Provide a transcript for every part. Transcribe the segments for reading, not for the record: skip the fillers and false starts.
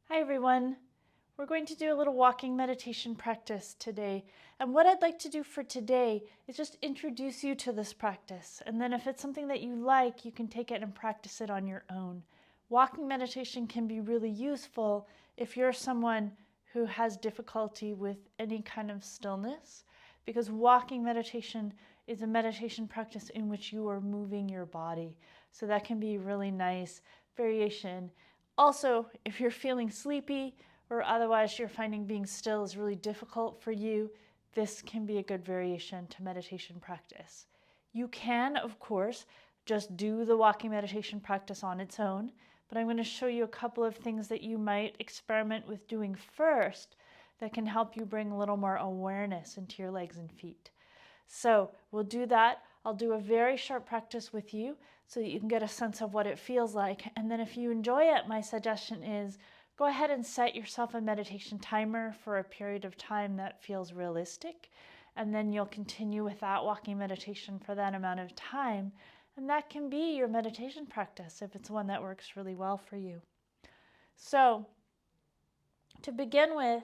Hi everyone. We're going to do a little walking meditation practice today. And what I'd like to do for today is just introduce you to this practice. And then if it's something that you like, you can take it and practice it on your own. Walking meditation can be really useful if you're someone who has difficulty with any kind of stillness, because walking meditation is a meditation practice in which you are moving your body. So that can be really nice variation. Also, if you're feeling sleepy or otherwise you're finding being still is really difficult for you, this can be a good variation to meditation practice. You can, of course, just do the walking meditation practice on its own, but I'm going to show you a couple of things that you might experiment with doing first that can help you bring a little more awareness into your legs and feet. So we'll do that. I'll do a very short practice with you so that you can get a sense of what it feels like. And then if you enjoy it, my suggestion is go ahead and set yourself a meditation timer for a period of time that feels realistic. And then you'll continue with that walking meditation for that amount of time. And that can be your meditation practice if it's one that works really well for you. So to begin with,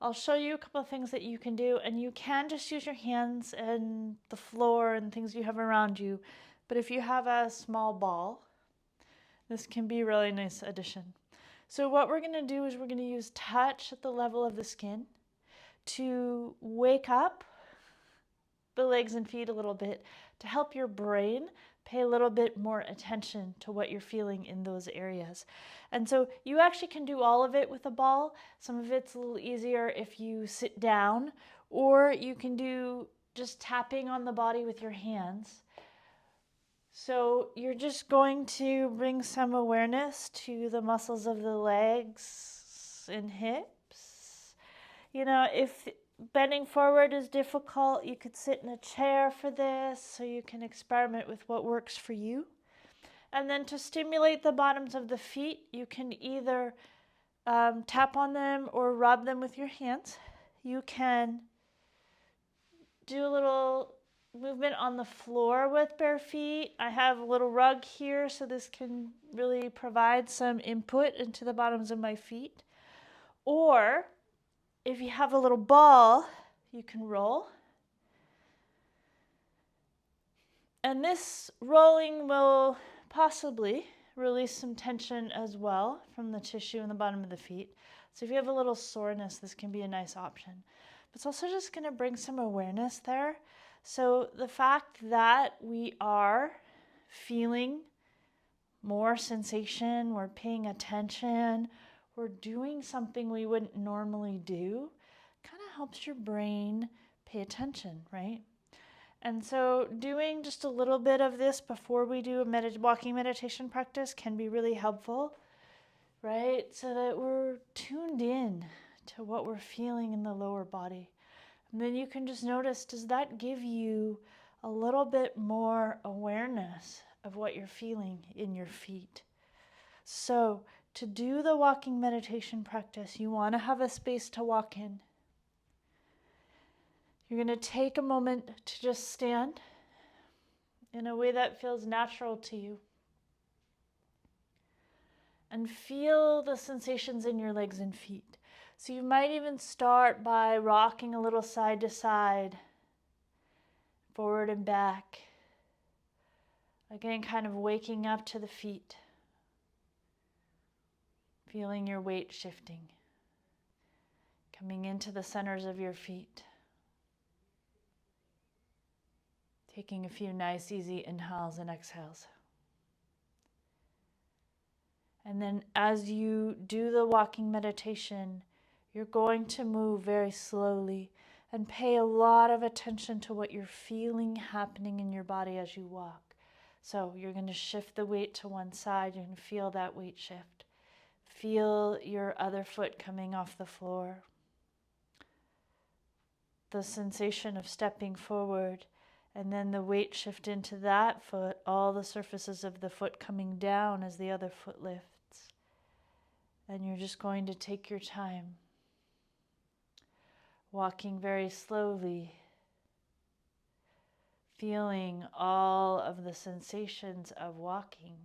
I'll show you a couple of things that you can do, and you can just use your hands and the floor and things you have around you. But if you have a small ball, this can be a really nice addition. So what we're going to do is we're going to use touch at the level of the skin to wake up the legs and feet a little bit, to help your brain pay a little bit more attention to what you're feeling in those areas. And so you actually can do all of it with a ball. Some of it's a little easier if you sit down, or you can do just tapping on the body with your hands. So you're just going to bring some awareness to the muscles of the legs and hips. If bending forward is difficult, you could sit in a chair for this, so you can experiment with what works for you. And then to stimulate the bottoms of the feet, you can either tap on them or rub them with your hands. You can do a little movement on the floor with bare feet. I have a little rug here, so this can really provide some input into the bottoms of my feet. Or if you have a little ball, you can roll. And this rolling will possibly release some tension as well from the tissue in the bottom of the feet. So if you have a little soreness, this can be a nice option. But it's also just going to bring some awareness there. So the fact that we are feeling more sensation, we're paying attention, we're doing something we wouldn't normally do, kind of helps your brain pay attention, right? And so doing just a little bit of this before we do a walking meditation practice can be really helpful, right? So that we're tuned in to what we're feeling in the lower body. And then you can just notice, does that give you a little bit more awareness of what you're feeling in your feet? So to do the walking meditation practice, you want to have a space to walk in. You're going to take a moment to just stand in a way that feels natural to you. And feel the sensations in your legs and feet. So you might even start by rocking a little side to side, forward and back. Again, kind of waking up to the feet. Feeling your weight shifting. Coming into the centers of your feet. Taking a few nice, easy inhales and exhales. And then as you do the walking meditation, you're going to move very slowly and pay a lot of attention to what you're feeling happening in your body as you walk. So you're going to shift the weight to one side. You're going to feel that weight shift. Feel your other foot coming off the floor. The sensation of stepping forward, and then the weight shift into that foot, all the surfaces of the foot coming down as the other foot lifts. And you're just going to take your time, walking very slowly, feeling all of the sensations of walking.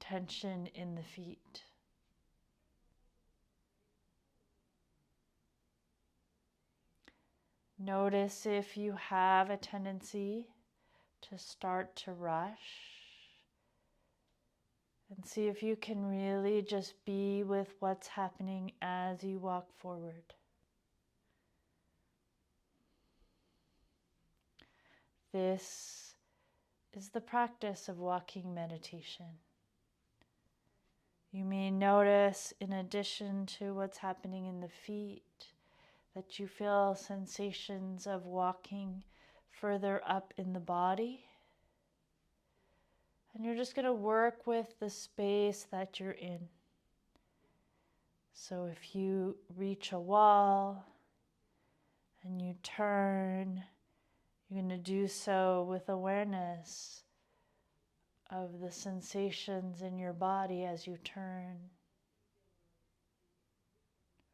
tension in the feet. Notice if you have a tendency to start to rush, and see if you can really just be with what's happening as you walk forward. This is the practice of walking meditation. You may notice, in addition to what's happening in the feet, that you feel sensations of walking further up in the body. And you're just going to work with the space that you're in. So if you reach a wall and you turn, you're going to do so with awareness of the sensations in your body as you turn.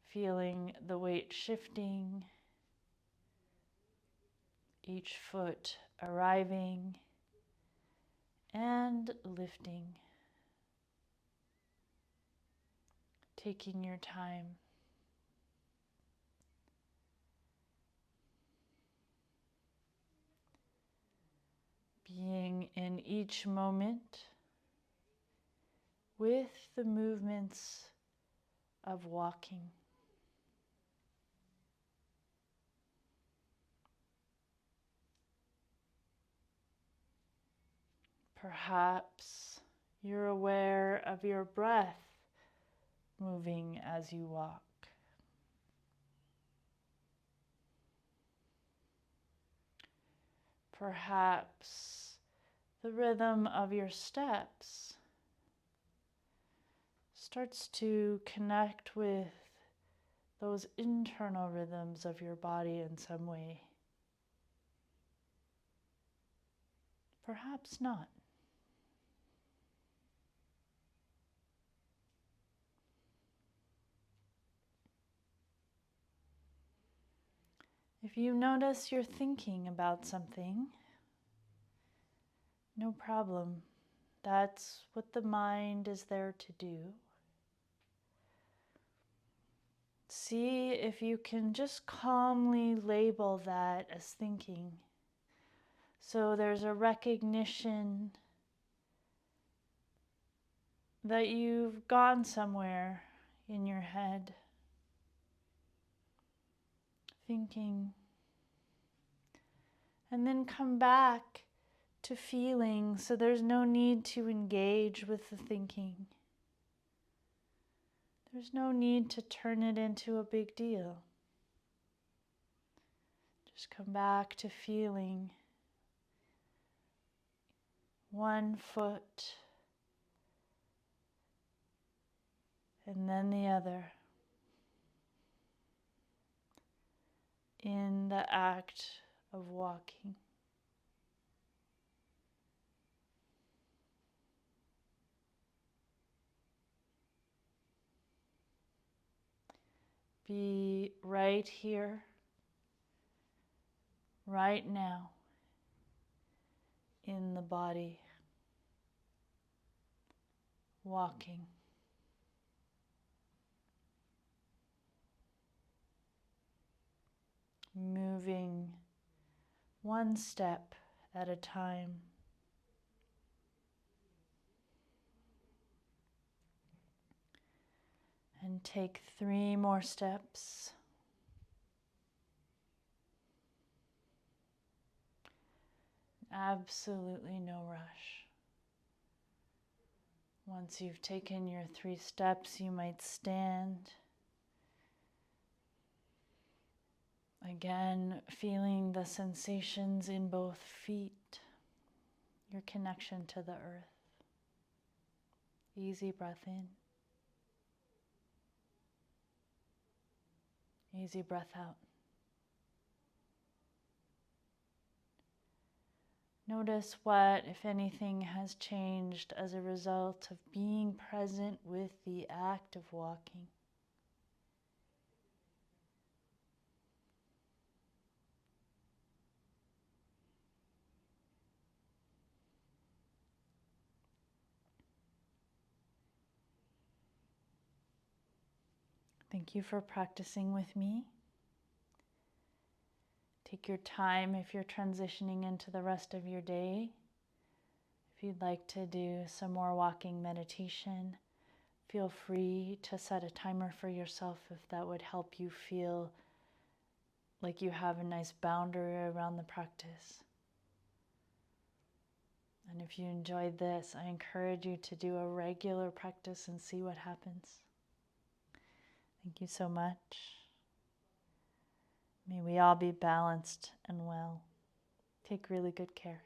Feeling the weight shifting, each foot arriving and lifting. Taking your time. Being in each moment with the movements of walking. Perhaps you're aware of your breath moving as you walk. Perhaps the rhythm of your steps starts to connect with those internal rhythms of your body in some way. Perhaps not. If you notice you're thinking about something, no problem. That's what the mind is there to do. See if you can just calmly label that as thinking. So there's a recognition that you've gone somewhere in your head, thinking, and then come back to feeling, so there's no need to engage with the thinking. There's no need to turn it into a big deal. Just come back to feeling one foot and then the other in the act of walking. Be right here, right now, in the body, walking. Moving one step at a time. And take 3 more steps. Absolutely no rush. Once you've taken your 3 steps, you might stand. Again, feeling the sensations in both feet, your connection to the earth. Easy breath in. Easy breath out. Notice what, if anything, has changed as a result of being present with the act of walking. Thank you for practicing with me. Take your time if you're transitioning into the rest of your day. If you'd like to do some more walking meditation, feel free to set a timer for yourself if that would help you feel like you have a nice boundary around the practice. And if you enjoyed this, I encourage you to do a regular practice and see what happens. Thank you so much. May we all be balanced and well. Take really good care.